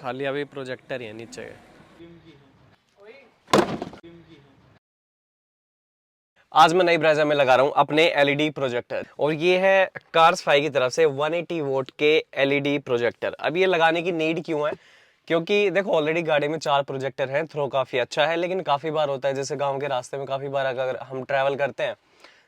खाली अभी प्रोजेक्टर ही है नीचे। आज मैं नई ब्राज़ा में लगा रहा हूँ अपने एलईडी प्रोजेक्टर, और ये है कार्सफाई की तरफ से 180 वोल्ट के एलईडी प्रोजेक्टर। अब ये लगाने की नीड क्यों है? क्योंकि देखो ऑलरेडी गाड़ी में 4 प्रोजेक्टर हैं, थ्रो काफ़ी अच्छा है, लेकिन काफ़ी बार होता है जैसे गांव के रास्ते में काफ़ी बार अगर हम ट्रैवल करते हैं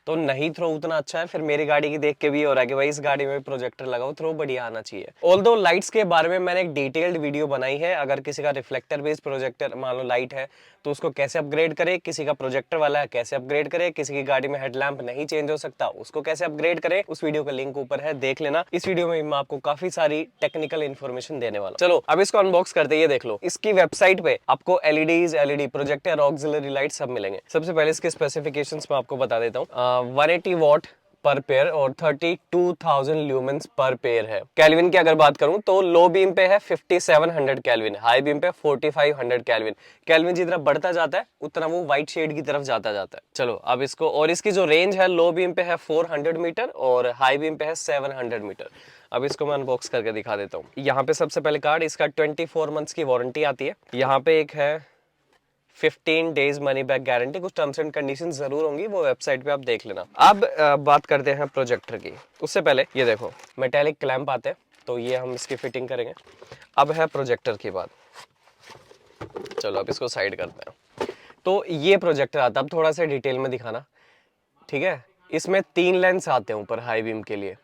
तो नहीं थ्रो उतना अच्छा है। फिर मेरी गाड़ी की देख के भी हो रहा है कि भाई इस गाड़ी में प्रोजेक्टर लगाओ, थ्रो बढ़िया आना चाहिए। ऑल्दो लाइट्स के बारे में मैंने एक डिटेल्ड वीडियो बनाई है। अगर किसी का रिफ्लेक्टर बेस्ड प्रोजेक्टर मान लो लाइट है तो उसको कैसे अपग्रेड करे, किसी का प्रोजेक्टर वाला है कैसे अपग्रेड करे, किसी की गाड़ी में हेडलैम्प नहीं चेंज हो सकता उसको कैसे अपग्रेड करे, उस वीडियो का लिंक ऊपर है, देख लेना। इस वीडियो में मैं आपको काफी सारी टेक्निकल इन्फॉर्मेशन देने वाला हूं। चलो अब इसको अनबॉक्स करते हैं। ये देख लो, इसकी वेबसाइट पे आपको LEDs, LED projector, auxiliary light सब मिलेंगे। सबसे पहले इसके स्पेसिफिकेशंस मैं आपको बता देता हूँ। 180 वॉट पर पेयर और 32,000 ल्यूमेंस पर पेयर है। केल्विन की अगर बात करूं तो लो बीम पे है 5700 केल्विन, हाई बीम पे 4500 केल्विन। केल्विन जितना बढ़ता जाता है उतना वो व्हाइट शेड की तरफ जाता है। चलो अब इसको, और इसकी जो रेंज है लो बीम पे है 400 मीटर और हाई बीम पे है 700 मीटर। अब इसको मैं अनबॉक्स करके दिखा देता हूँ। यहाँ पे सबसे पहले कार्ड, इसका 24 मंथ्स की वारंटी आती है। यहाँ पे एक है 15 डेज मनी बैक गारंटी। कुछ टर्म्स एंड कंडीशंस जरूर होंगी, वो वेबसाइट पे आप देख लेना। अब बात करते हैं प्रोजेक्टर की। उससे पहले ये देखो मेटेलिक क्लैंप आते हैं, तो ये हम इसकी फिटिंग करेंगे। अब है प्रोजेक्टर की बात। चलो अब इसको साइड करते हैं। तो ये प्रोजेक्टर आता है, अब थोड़ा सा डिटेल में दिखाना, ठीक है। इसमें 3 लेंस आते हैं ऊपर हाई बीम के लिए,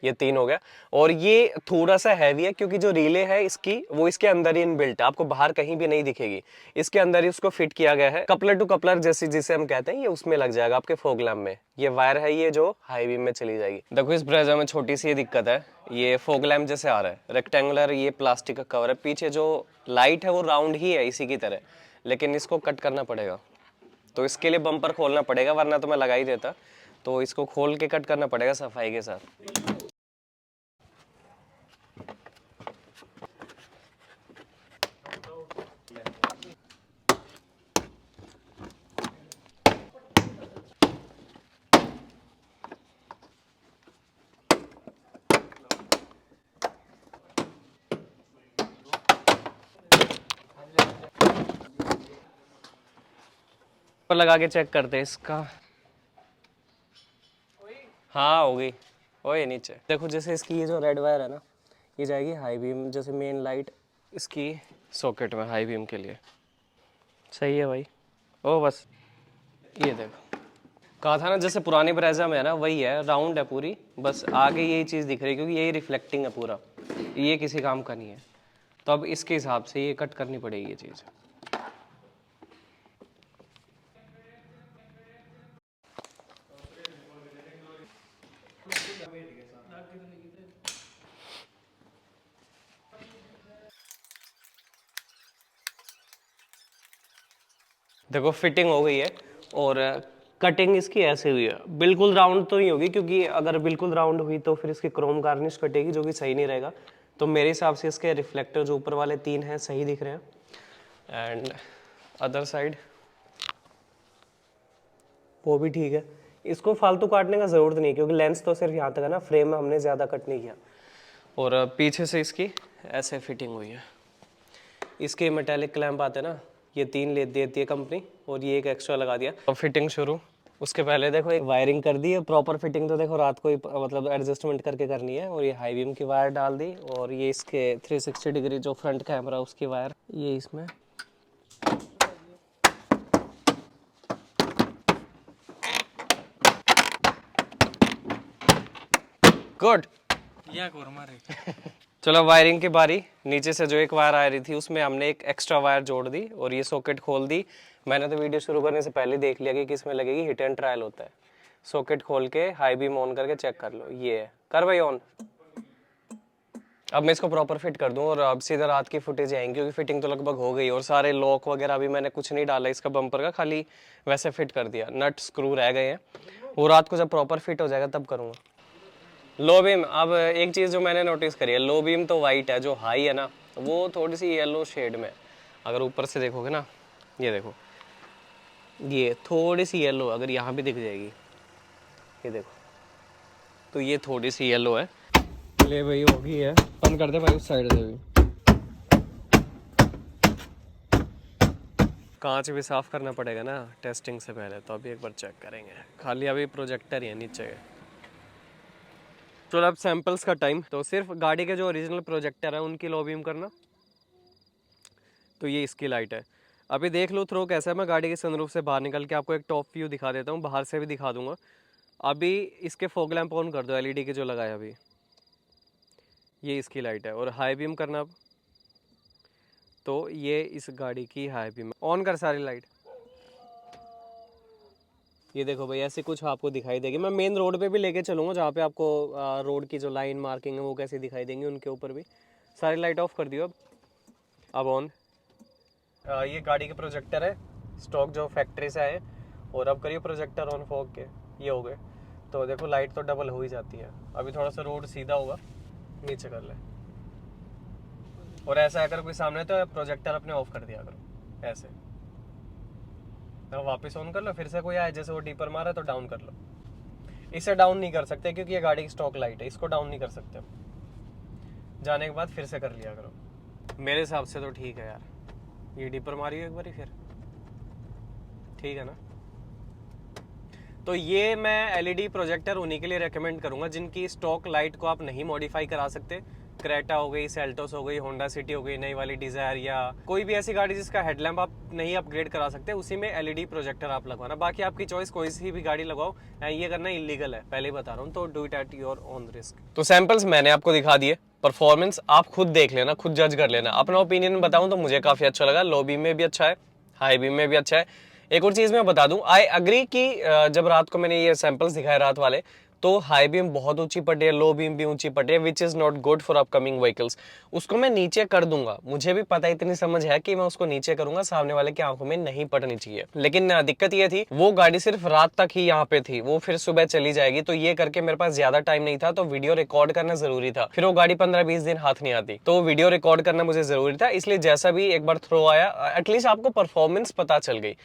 ये 3 हो गया। और ये थोड़ा सा हैवी है क्योंकि जो रिले है इसकी वो इसके अंदर ही इनबिल्ट है, आपको बाहर कहीं भी नहीं दिखेगी, इसके अंदर ही उसको फिट किया गया है। कपलर टू कपलर जैसे जिसे हम कहते हैं, ये उसमें लग जाएगा आपके फॉग लैम्प में। ये वायर है ये जो हाई बीम में चली जाएगी। देखो इस ब्रेजा में छोटी सी ये दिक्कत है, ये फॉग लैम्प जैसे आ रहा है रेक्टेंगुलर, ये प्लास्टिक का कवर है। पीछे जो लाइट है वो राउंड ही है इसी की तरह, लेकिन इसको कट करना पड़ेगा, तो इसके लिए बम्पर खोलना पड़ेगा, वरना तो मैं लगा ही देता। तो इसको खोल के कट करना पड़ेगा सफाई के साथ। पर लगा के चेक करते हैं इसका। हाँ हो गई। ओए नीचे देखो, जैसे इसकी ये जो रेड वायर है ना, ये जाएगी हाई बीम, जैसे मेन लाइट इसकी सॉकेट में हाई बीम के लिए। सही है भाई। ओ बस ये देखो, कहा था ना जैसे पुरानी ब्रेजा में है ना, वही है, राउंड है पूरी, बस आगे यही चीज़ दिख रही है क्योंकि यही रिफ्लेक्टिंग है पूरा, ये किसी काम का नहीं है। तो अब इसके हिसाब से ये कट करनी पड़ेगी ये चीज़। देखो फिटिंग हो गई है, और कटिंग इसकी ऐसे हुई है, बिल्कुल राउंड तो नहीं होगी क्योंकि अगर बिल्कुल राउंड हुई तो फिर इसकी क्रोम गार्निश कटेगी जो कि सही नहीं रहेगा। तो मेरे हिसाब से इसके रिफ्लेक्टर जो ऊपर वाले 3 हैं सही दिख रहे हैं, एंड अदर साइड वो भी ठीक है। इसको फालतू काटने का ज़रूरत नहीं है क्योंकि लेंस तो सिर्फ यहाँ तक है ना, फ्रेम में हमने ज़्यादा कट नहीं किया। और पीछे से इसकी ऐसे फिटिंग हुई है। इसके मेटेलिक क्लैंप आते हैं ना, ये 3 ले देती है कंपनी, और ये एक एक्स्ट्रा लगा दिया। अब फिटिंग शुरू। उसके पहले देखो एक वायरिंग कर दी है, प्रॉपर फिटिंग तो देखो रात को ही मतलब एडजस्टमेंट करके करनी है। और ये हाई बीम की वायर डाल दी, और ये इसके 360 डिग्री जो फ्रंट कैमरा उसकी वायर ये इसमें। गुड। चलो वायरिंग की बारी। नीचे से जो एक वायर आ रही थी उसमें हमने एक एक्स्ट्रा वायर जोड़ दी, और ये सॉकेट खोल दी। मैंने तो वीडियो शुरू करने से पहले देख लिया कि किसमें लगेगी, हिट एंड ट्रायल होता है। सॉकेट खोल के हाई बीम ऑन करके चेक कर लो, ये है, कर भाई ऑन। अब मैं इसको प्रॉपर फिट कर दूं, और अब सीधा रात की फुटेज आएंगी क्योंकि फिटिंग तो लगभग हो गई, और सारे लॉक वगैरह भी मैंने कुछ नहीं डाला इसका बम्पर का, खाली वैसे फिट कर दिया, नट स्क्रू रह गए हैं। वो रात को जब प्रॉपर फिट हो जाएगा तब करूँगा। लो बीम, अब एक चीज़ जो मैंने नोटिस करी है, लो बीम तो वाइट है, जो हाई है ना वो थोड़ी सी येलो शेड में। अगर ऊपर से देखोगे ना, ये देखो ये थोड़ी सी येलो, अगर यहाँ भी दिख जाएगी, ये देखो, तो ये थोड़ी सी येलो है। ले भाई होगी है, बंद कर दे भाई उस साइड से भी। कांच भी साफ करना पड़ेगा ना टेस्टिंग से पहले, तो अभी एक बार चेक करेंगे। खाली अभी प्रोजेक्टर ही है नीचे के। चलो अब सैंपल्स का टाइम। तो सिर्फ गाड़ी के जो ओरिजिनल प्रोजेक्टर है उनकी लो बीम करना। तो ये इसकी लाइट है। अभी देख लो थ्रो कैसा है। मैं गाड़ी के सनरूफ से बाहर निकल के आपको एक टॉप व्यू दिखा देता हूँ, बाहर से भी दिखा दूंगा। अभी इसके फॉग लैंप ऑन कर दो, एलईडी के जो लगाया अभी, ये इसकी लाइट है। और हाई बीम करना अब, तो ये इस गाड़ी की हाई बीम। ऑन कर सारी लाइट। ये देखो भाई ऐसे कुछ आपको दिखाई देगी। मैं मेन रोड पे भी लेके चलूँगा जहाँ पे आपको रोड की जो लाइन मार्किंग है वो कैसे दिखाई देंगी, उनके ऊपर भी। सारी लाइट ऑफ कर दियो अब ऑन। ये गाड़ी के प्रोजेक्टर है, स्टॉक जो फैक्ट्री से आए। और अब करिए प्रोजेक्टर ऑन फॉग के, ये हो गए। तो देखो लाइट तो डबल हो ही जाती है। अभी थोड़ा सा रोड सीधा होगा, नीचे कर ले। और ऐसा अगर कोई सामने तो प्रोजेक्टर अपने ऑफ कर दिया करो ऐसे। तो वापस ऑन कर लो, फिर से कोई आए जैसे वो डीपर मारा तो डाउन कर लो। इसे डाउन नहीं कर सकते क्योंकि ये गाड़ी की स्टॉक लाइट है, इसको डाउन नहीं कर सकते। जाने के बाद फिर से कर लिया करो। मेरे हिसाब से तो ठीक है यार। ये डीपर मारियो एक बार फिर, ठीक है ना। तो ये मैं एलईडी प्रोजेक्टर उन्हीं के लिए रेकमेंड करूंगा जिनकी स्टॉक लाइट को आप नहीं मॉडिफाई करा सकते। क्रेटा हो गई, सेल्टोस हो गई, होंडा सिटी हो गई, नई वाली डिजायर, या कोई भी ऐसी गाड़ी जिसका हेडलैम्प आप नहीं अपग्रेड करा सकते, उसी में एलईडी प्रोजेक्टर आप लगवाना। बाकी आपकी चॉइस, कोई सी भी गाड़ी लगाओ। ये करना इलीगल है, पहले ही बता रहा हूँ, तो do it at your own risk. तो सैंपल्स मैंने आपको दिखा दिए, परफॉर्मेंस आप खुद देख लेना, खुद जज कर लेना। अपना ओपिनियन बताऊं तो मुझे काफी अच्छा लगा। लो बीम में भी अच्छा है, हाई बीम में भी अच्छा है। एक और चीज मैं बता दूं, आई अग्री कि जब रात को मैंने ये सैंपल्स दिखाए रात वाले, तो हाई बीम बहुत ऊंची पड़ रही है, लो बीम भी ऊंची पड़ रही है, which is not good for upcoming vehicles. उसको मैं नीचे कर दूंगा, मुझे भी पता, इतनी समझ है कि मैं उसको नीचे करूंगा, सामने वाले की आंखों में नहीं पड़नी चाहिए। लेकिन दिक्कत ये थी, वो गाड़ी सिर्फ रात तक ही यहाँ पे थी, वो फिर सुबह चली जाएगी। तो ये करके मेरे पास ज्यादा टाइम नहीं था, तो वीडियो रिकॉर्ड करना जरूरी था। फिर वो गाड़ी 15-20 दिन हाथ नहीं आती, तो वीडियो रिकॉर्ड करना मुझे जरूरी था। इसलिए जैसा भी एक बार थ्रो आया, एटलीस्ट आपको परफॉर्मेंस पता चल गई,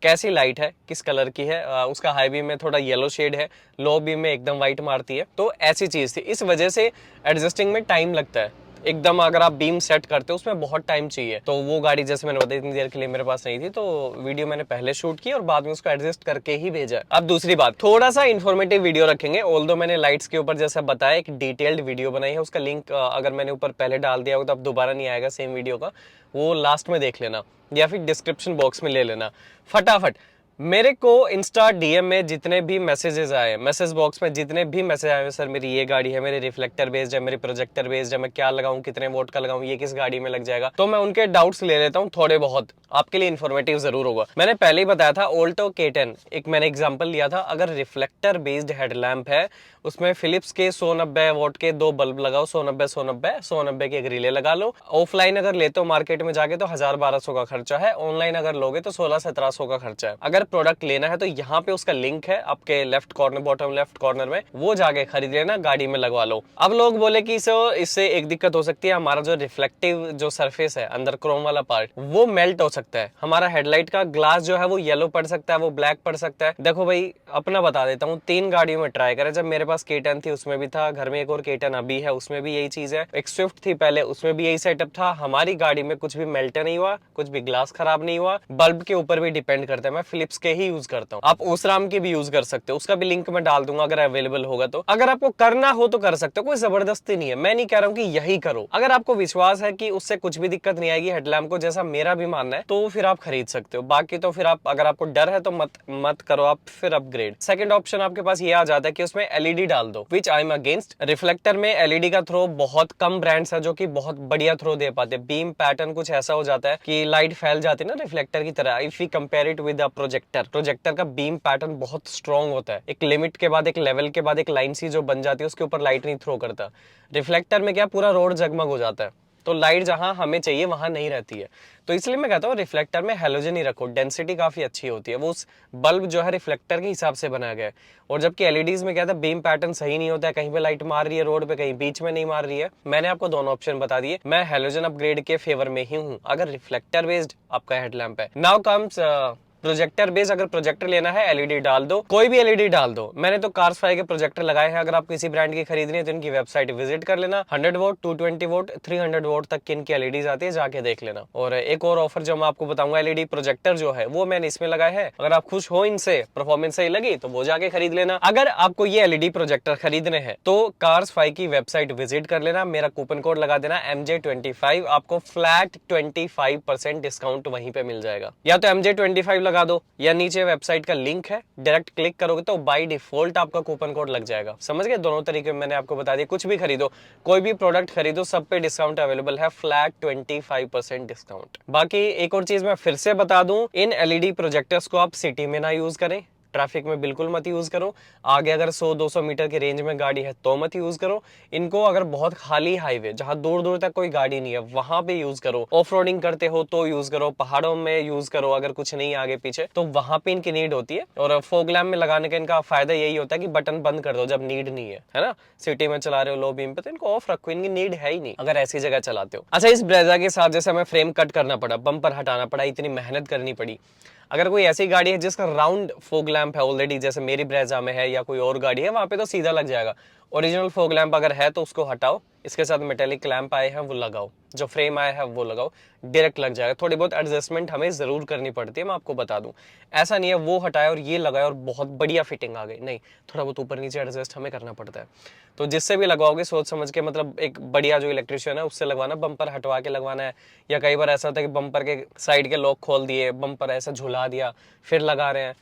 कैसी लाइट है, किस कलर की है। उसका हाई बीम में थोड़ा येलो शेड है, लो बीम में एकदम व्हाइट मारती है। तो ऐसी चीज थी, इस वजह से एडजस्टिंग में टाइम लगता है एकदम। अगर आप बीम सेट करते हो उसमें बहुत टाइम चाहिए। तो वो गाड़ी जैसे मैंने बताया इतनी देर के लिए मेरे पास नहीं थी, तो वीडियो मैंने पहले शूट की और बाद में उसको एडजस्ट करके ही भेजा। अब दूसरी बात, थोड़ा सा इन्फॉर्मेटिव वीडियो रखेंगे। ऑल्दो मैंने लाइट्स के ऊपर जैसा बताया एक डिटेल्ड वीडियो बनाई है, उसका लिंक अगर मैंने ऊपर पहले डाल दिया हो तो अब दोबारा नहीं आएगा सेम वीडियो का, वो लास्ट में देख लेना या फिर डिस्क्रिप्शन बॉक्स में ले लेना फटाफट। मेरे को इंस्टा डीएम में जितने भी मैसेजेस आए, मैसेज बॉक्स में जितने भी मैसेज आए, सर मेरी ये गाड़ी है, मेरे रिफ्लेक्टर बेस्ड है, मेरी प्रोजेक्टर बेस्ड है, मैं क्या लगाऊं, कितने वोट का लगाऊं, ये किस गाड़ी में लग जाएगा, तो मैं उनके डाउट्स ले लेता हूं थोड़े बहुत। आपके लिए इन्फॉर्मेटिव जरूर होगा। मैंने पहले ही बताया था ऑल्टो K10 एक मैंने एग्जांपल लिया था। अगर रिफ्लेक्टर बेस्ड हेडलैम्प है, उसमें फिलिप्स के 190 वोट के 2 बल्ब लगाओ, 190 की एक रिले लगा लो। ऑफलाइन अगर लेते हो मार्केट में जाके तो 1000-1200 का खर्चा है, ऑनलाइन अगर लोगे तो 1600-1700 का खर्चा है। अगर प्रोडक्ट लेना है तो यहाँ पे उसका लिंक है आपके left corner, bottom left corner में, वो जाके खरीद लेना, गाड़ी में लगवा लो। अब लोग बोले कि इससे एक दिक्कत हो सकती है, हमारा जो रिफ्लेक्टिव जो सरफेस है अंदर क्रोम वाला पार्ट, वो मेल्ट हो सकता है। हमारा हेडलाइट का ग्लास जो है वो येलो पड़ सकता है, वो ब्लैक पड़ सकता है। देखो भाई अपना बता देता हूँ, 3 गाड़ियों में ट्राई करें। जब मेरे पास K10 थी उसमें भी था, घर में एक और K10 अभी है उसमें भी यही चीज है, एक स्विफ्ट थी पहले उसमें भी यही सेटअप था। हमारी गाड़ी में कुछ भी मेल्ट नहीं हुआ, कुछ भी ग्लास खराब नहीं हुआ। बल्ब के ऊपर भी डिपेंड करता है, मैं फिलिप्स के ही यूज करता हूँ। आप ओसराम की भी यूज कर सकते हो, उसका भी लिंक मैं डाल दूंगा अगर अवेलेबल होगा तो। अगर आपको करना हो तो कर सकते हो, कोई जबरदस्ती नहीं है। मैं नहीं कह रहा हूँ कि यही करो, अगर आपको विश्वास है कि उससे कुछ भी दिक्कत नहीं आएगी हेडलैम्प को, जैसा मेरा भी मानना है, तो फिर आप खरीद सकते हो। बाकी तो फिर आप, अगर आपको डर है तो मत करो आप फिर अपग्रेड। सेकंड ऑप्शन आपके पास ये आ जाता है कि उसमें एलईडी डाल दो, विच आई एम अगेंस्ट। रिफ्लेक्टर में एलईडी का थ्रो बहुत कम ब्रांड्स है जो कि बहुत बढ़िया थ्रो दे पाते। बीम पैटर्न कुछ ऐसा हो जाता है कि लाइट फैल जाती है ना रिफ्लेक्टर की तरह। If you compare it with a projector का बीम पैटर्न बहुत स्ट्रॉन्ग होता है। एक लिमिट के बाद, एक लेवल के बाद एक लाइन सी जो बन जाती है, उसके ऊपर लाइट नहीं थ्रो करता। रिफ्लेक्टर में क्या पूरा रोड जगमग हो जाता है, तो लाइट जहां हमें चाहिए वहां नहीं रहती है। तो इसलिए मैं कहता हूँ रिफ्लेक्टर में हेलोजन ही रखो, डेंसिटी काफी अच्छी होती है। वो उस बल्ब जो है रिफ्लेक्टर के हिसाब से बनाया गया है। और जबकि एलईडीज में क्या था, बीम पैटर्न सही नहीं होता है, कहीं पे लाइट मार रही है रोड पे, कहीं बीच में नहीं मार रही है। मैंने आपको दोनों ऑप्शन बता दिए, मैं हेलोजन अपग्रेड के फेवर में ही हूँ अगर रिफ्लेक्टर बेस्ड आपका हेडलैम्प है। नाउ कम्स प्रोजेक्टर बेस, अगर प्रोजेक्टर लेना है एलईडी डाल दो, कोई भी एलईडी डाल दो। मैंने तो कार्सफाई के प्रोजेक्टर लगाए हैं। अगर आप किसी ब्रांड की खरीदनी है तो इनकी वेबसाइट विजिट कर लेना। 100 वोट, 220 वोट, 300 वोट तक की इनकी एलईडीज आती है, जाके देख लेना। और एक और ऑफर जो मैं आपको बताऊंगा, एलईडी प्रोजेक्टर जो है वो मैंने इसमें लगाए हैं। अगर आप खुश हो इनसे, परफॉर्मेंस सही लगी तो वो जाके खरीद लेना। अगर आपको ये एलईडी प्रोजेक्टर खरीदने हैं तो कार्सफाई की वेबसाइट विजिट कर लेना, मेरा कूपन कोड लगा देना MJ25, आपको फ्लैट 25% डिस्काउंट वहीं पे मिल जाएगा। या तो MJ25 लगा दो, या नीचे वेबसाइट का लिंक है, डायरेक्ट क्लिक करोगे तो बाय डिफॉल्ट आपका कूपन कोड लग जाएगा। समझ गए? दोनों तरीके मैंने आपको बता दिया। कुछ भी खरीदो, कोई भी प्रोडक्ट खरीदो, सब पे डिस्काउंट अवेलेबल है, फ्लैट 25% डिस्काउंट। बाकी एक और चीज मैं फिर से बता दूं, इन एलईडी प्रोजेक्टर्स को आप सिटी में ना यूज करें, ट्रैफिक में बिल्कुल मत यूज करो। आगे अगर 100-200 मीटर की रेंज में गाड़ी है तो मत यूज करो इनको। अगर बहुत खाली हाईवे, जहां दूर दूर तक कोई गाड़ी नहीं है, वहां पे यूज करो। ऑफ रोडिंग करते हो तो यूज करो, पहाड़ों में यूज करो, अगर कुछ नहीं आगे पीछे तो वहां पे इनकी नीड होती है। और फॉग लैम्प में लगाने का इनका फायदा यही होता है कि बटन बंद कर दो जब नीड नहीं है ना। सिटी में चला रहे हो लो बीम पे तो इनको ऑफ रखो, इनकी नीड है ही नहीं अगर ऐसी जगह चलाते हो। अच्छा, इस ब्रेजा के साथ जैसे हमें फ्रेम कट करना पड़ा, बम्पर हटाना पड़ा, इतनी मेहनत करनी पड़ी। अगर कोई ऐसी गाड़ी है जिसका राउंड फोग लैंप है ऑलरेडी, जैसे मेरी ब्रेजा में है या कोई और गाड़ी है, वहां पे तो सीधा लग जाएगा। ओरिजिनल फोग लैंप अगर है तो उसको हटाओ, इसके साथ मेटेलिक लैंप आए हैं वो लगाओ, जो फ्रेम आया है वो लगाओ, डायरेक्ट लग जाएगा। थोड़ी बहुत एडजस्टमेंट हमें जरूर करनी पड़ती है, मैं आपको बता दूं। ऐसा नहीं है वो हटाया और ये लगाया और बहुत बढ़िया फिटिंग आ गई, नहीं, थोड़ा बहुत ऊपर नीचे एडजस्ट हमें करना पड़ता है। तो जिससे भी लगवाओगे सोच समझ के, मतलब एक बढ़िया जो इलेक्ट्रिशियन है उससे लगवाना, बम्पर हटवा के लगवाना है। या कई बार ऐसा होता है कि बम्पर के साइड के लॉक खोल दिए, बम्पर ऐसा झुला दिया, फिर लगा रहे हैं।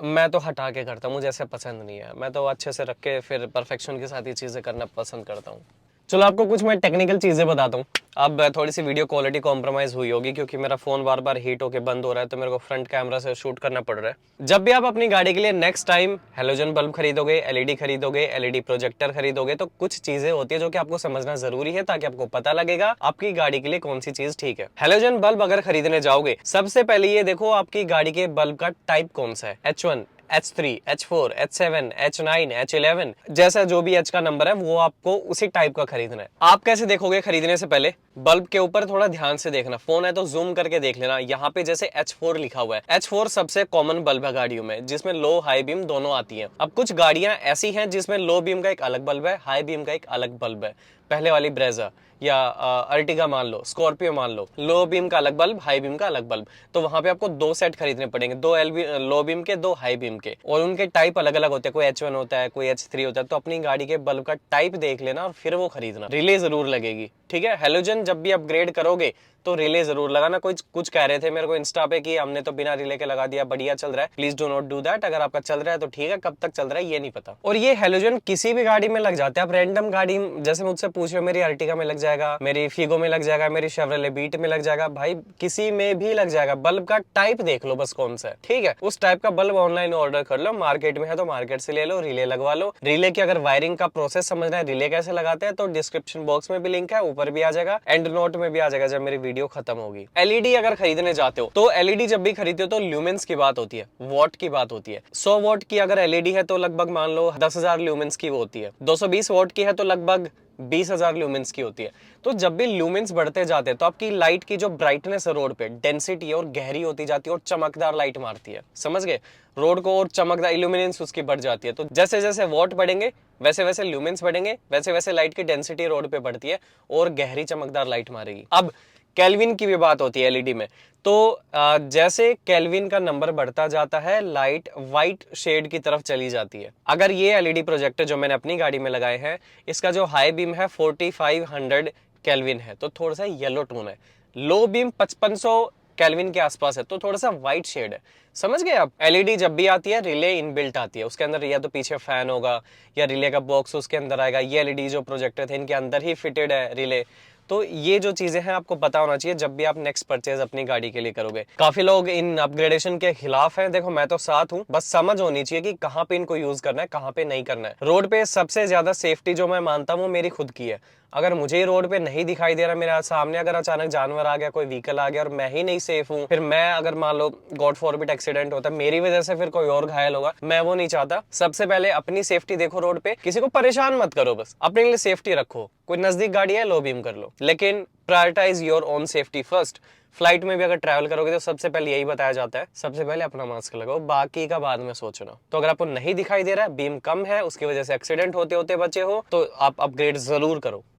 मैं तो हटा के करता हूँ, मुझे ऐसे पसंद नहीं है। मैं तो अच्छे से रख के फिर परफेक्शन के साथ ये चीजें करना पसंद करता हूँ। चलो आपको कुछ मैं टेक्निकल चीजें बताता हूँ। अब थोड़ी सी वीडियो क्वालिटी कॉम्प्रोमाइज हुई होगी क्योंकि मेरा फोन बार बार हीट होके बंद हो रहा है, तो मेरे को फ्रंट कैमरा से शूट करना पड़ रहा है। जब भी आप अपनी गाड़ी के लिए नेक्स्ट टाइम हेलोजन बल्ब खरीदोगे, एलईडी खरीदोगे, एलईडी प्रोजेक्टर खरीदोगे, तो कुछ चीजें होती है जो कि आपको समझना जरूरी है, ताकि आपको पता लगेगा आपकी गाड़ी के लिए कौन सी चीज ठीक है। हेलोजन बल्ब अगर खरीदने जाओगे, सबसे पहले ये देखो आपकी गाड़ी के बल्ब का टाइप कौन सा है। H1, H3, H4, H7, H9, H11, जैसा जो भी H का नंबर है वो आपको उसी टाइप का खरीदना है। आप कैसे देखोगे खरीदने से पहले? बल्ब के ऊपर थोड़ा ध्यान से देखना, फोन है तो जूम करके देख लेना। यहाँ पे जैसे H4 लिखा हुआ है, H4 सबसे कॉमन बल्ब है गाड़ियों में, जिसमें लो हाई बीम दोनों आती है। अब कुछ गाड़ियां ऐसी हैं जिसमें लो बीम का एक अलग बल्ब है, हाई बीम का एक अलग बल्ब है। पहले वाली ब्रेजा या अर्टिगा मान लो, स्कॉर्पियो मान लो, लो बीम का अलग बल्ब, हाई बीम का अलग बल्ब। तो वहां पे आपको 2 सेट खरीदने पड़ेंगे, 2 लो बीम के, 2 हाई बीम के, और उनके टाइप अलग अलग होते हैं। कोई H1 होता है, कोई H3 होता है। तो अपनी गाड़ी के बल्ब का टाइप देख लेना और फिर वो खरीदना। रिले जरूर लगेगी, ठीक है। हेलोजन जब भी अपग्रेड करोगे तो रिले जरूर लगाना। कुछ कह रहे थे मेरे को इंस्टा पे कि हमने तो बिना रिले के लगा दिया, बढ़िया चल रहा है। Please do not do that. अगर आपका चल रहा है तो ठीक है, कब तक चल रहा है ये नहीं पता। और ये हेलोजन किसी भी गाड़ी में लग जाते हैं। आप रैंडम गाड़ी जैसे मुझसे पूछ रहे हो, मेरी अर्टिगा में लग जाएगा, मेरी फिगो में लग जाएगा, मेरी शेवरले बीट में लग जाएगा, भाई किसी में भी लग जाएगा। बल्ब का टाइप देख लो बस कौन सा है, ठीक है। उस टाइप का बल्ब ऑनलाइन ऑर्डर कर लो, मार्केट में है तो मार्केट से ले लो, रिले लगवा लो। रिले की अगर वायरिंग का प्रोसेस समझना है, रिले कैसे लगाते हैं, तो डिस्क्रिप्शन बॉक्स में भी लिंक है, ऊपर भी आ जाएगा, एंड नोट में भी आ जाएगा जब मेरी वीडियो खत्म होगी। एलईडी अगर खरीदने जाते हो तो एलईडी जब भी खरीदते हो तो ल्यूमेंस की बात होती है, वॉट की बात होती है। 100 वॉट की अगर एलईडी है तो लगभग मान लो 10,000 ल्यूमेंस की वो होती है। 220 वॉट की है तो लगभग 20,000 ल्यूमेंस की होती है। तो जब भी ल्यूमेंस बढ़ते जाते हैं तो आपकी लाइट की जो ब्राइटनेस है रोड पे, डेंसिटी है और गहरी होती जाती है और चमकदार लाइट मारती है, समझ गए। रोड को और चमकदार, इल्यूमिनेंस उसकी बढ़ जाती है। तो जैसे जैसे वॉट बढ़ेंगे वैसे वैसे ल्यूमेंस बढ़ेंगे, वैसे वैसे लाइट की डेंसिटी रोड पे बढ़ती है और गहरी चमकदार लाइट मारेगी। अब केल्विन की भी बात होती है एलईडी में। तो जैसे केल्विन का नंबर बढ़ता जाता है, लाइट व्हाइट शेड की तरफ चली जाती है। अगर ये एलईडी प्रोजेक्टर जो मैंने अपनी गाड़ी में लगाए हैं, इसका जो हाई बीम है 4500 केल्विन है, तो थोड़ा सा येलो टोन है। लो बीम 5500 केल्विन के आसपास है, तो थोड़ा सा व्हाइट शेड है, समझ गए आप। एलईडी जब भी आती है रिले इनबिल्ट आती है, उसके अंदर या तो पीछे फैन होगा या रिले का बॉक्स उसके अंदर आएगा। ये एलईडी जो प्रोजेक्टर थे इनके अंदर ही फिटेड है रिले। तो ये जो चीजें हैं आपको पता होना चाहिए जब भी आप नेक्स्ट परचेज अपनी गाड़ी के लिए करोगे। काफी लोग इन अपग्रेडेशन के खिलाफ हैं, देखो मैं तो साथ हूं, बस समझ होनी चाहिए कि कहां पे इनको यूज करना है, कहां पे नहीं करना है। रोड पे सबसे ज्यादा सेफ्टी जो मैं मानता हूं मेरी खुद की है। अगर मुझे रोड पे नहीं दिखाई दे रहा, मेरे सामने अगर अचानक जानवर आ गया, कोई व्हीकल आ गया और मैं ही नहीं सेफ हूँ, फिर मैं अगर मान लो गॉड फॉरबिड एक्सीडेंट होता है, मेरी वजह से फिर कोई और घायल होगा, मैं वो नहीं चाहता। सबसे पहले अपनी सेफ्टी देखो रोड पे, किसी को परेशान मत करो, बस अपने लिए सेफ्टी रखो। कोई नजदीक गाड़ी है, लो बीम कर लो, लेकिन prioritize your own safety first. Flight में भी अगर ट्रैवल करोगे तो सबसे पहले यही बताया जाता है, सबसे पहले अपना मास्क लगाओ, बाकी का बाद में सोचना। तो अगर आपको नहीं दिखाई दे रहा है, बीम कम है, उसकी वजह से एक्सीडेंट होते होते बचे हो, तो आप अपग्रेड जरूर करो।